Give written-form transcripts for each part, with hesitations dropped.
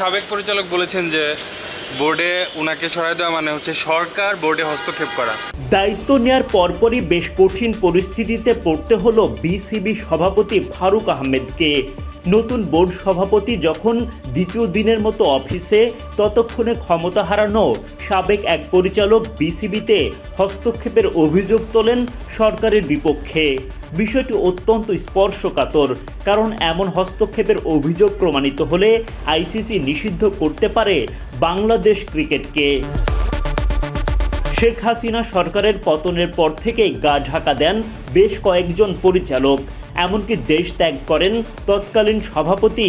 সাবেক পরিচালক বলেছেন যে বোর্ডে উনাকে সরায় দেওয়া মানে হচ্ছে সরকার বোর্ডে হস্তক্ষেপ করা। দায়িত্ব নেয়ার পরপরই বেশ কঠিন পরিস্থিতিতে পড়তে হলো বিসিবি সভাপতি ফারুক আহমেদকে। নতুন বোর্ড সভাপতি যখন দ্বিতীয় দিনের মতো অফিসে, ততক্ষণে ক্ষমতা হারানো সাবেক এক পরিচালক বিসিবিতে হস্তক্ষেপের অভিযোগ তোলেন সরকারের বিপক্ষে। বিষয়টি অত্যন্ত স্পর্শকাতর, কারণ এমন হস্তক্ষেপের অভিযোগ প্রমাণিত হলে আইসিসি নিষিদ্ধ করতে পারে বাংলাদেশ ক্রিকেটকে। শেখ হাসিনা সরকারের পতনের পর থেকে গা ঢাকা দেন বেশ কয়েকজন পরিচালক, এমনকি দেশ ত্যাগ করেন তৎকালীন সভাপতি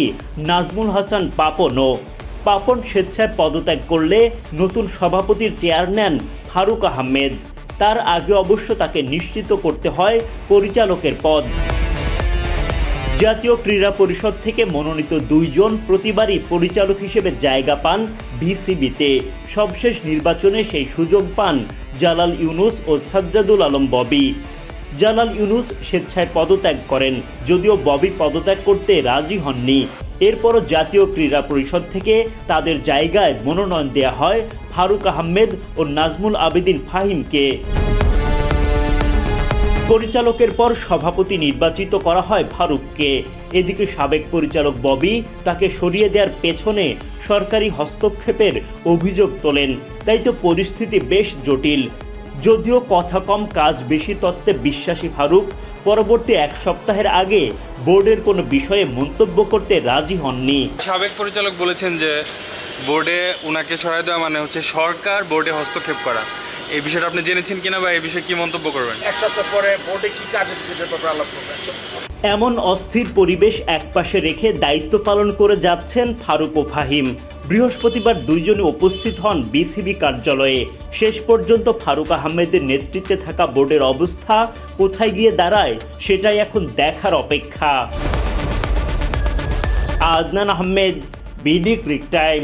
নাজমুল হাসান পাপনও। পাপন স্বেচ্ছায় পদত্যাগ করলে নতুন সভাপতির চেয়ার নেন ফারুক আহমেদ। তার আগে অবশ্য তাকে নিশ্চিত করতে হয় পরিচালকের পদ। জাতীয় ক্রীড়া পরিষদ থেকে মনোনীত দুইজন প্রতিবারই পরিচালক হিসেবে জায়গা পান বিসিবিতে। সবশেষ নির্বাচনে সেই সুযোগ পান জালাল ইউনুস ও সাজ্জাদুল আলম ববি। জালাল ইউনুস স্বেচ্ছায় পদত্যাগ করেন, যদিও ববি পদত্যাগ করতে রাজি হননি। এরপরও জাতীয় ক্রীড়া পরিষদ থেকে তাদের জায়গায় মনোনয়ন দেয়া হয় ফারুক আহমেদ ও নাজমুল আবেদিন ফাহিমকে। পরিচালকের পর সভাপতি নির্বাচিত করা হয় ফারুককে। এদিকে সাবেক পরিচালক ববি তাকে সরিয়ে দেওয়ার পেছনে সরকারি হস্তক্ষেপের অভিযোগ তোলেন। তাই তো পরিস্থিতি বেশ জটিল। যদিও কথা কম কাজ বেশি তত্ত্বে বিশ্বাসী ফারুক পরবর্তী এক সপ্তাহের আগে বোর্ডের কোনো বিষয়ে মন্তব্য করতে রাজি হননি। সাবেক পরিচালক বলেছেন যে বোর্ডে উনাকে সরায় দেওয়া মানে হচ্ছে সরকার বোর্ডে হস্তক্ষেপ করা। এই বিষয়টা আপনি জেনেছেন কিনা বা এই বিষয়ে কি মন্তব্য করবেন? এক সপ্তাহ পরে বোর্ডে কি কাজ হচ্ছে সেটার ব্যাপারে আলাপ করবেন। এমন অস্থির পরিবেশ একপাশে রেখে দায়িত্ব পালন করে যাচ্ছেন ফারুক ও ফাহিম। বৃহস্পতিবার দুইজনে উপস্থিত হন বিসিবি কার্যালয়ে। শেষ পর্যন্ত ফারুক আহমেদের নেতৃত্বে থাকা বোর্ডের অবস্থা কোথায় গিয়ে দাঁড়ায় সেটাই এখন দেখার অপেক্ষা। Adnan Ahmed, BD Cric time.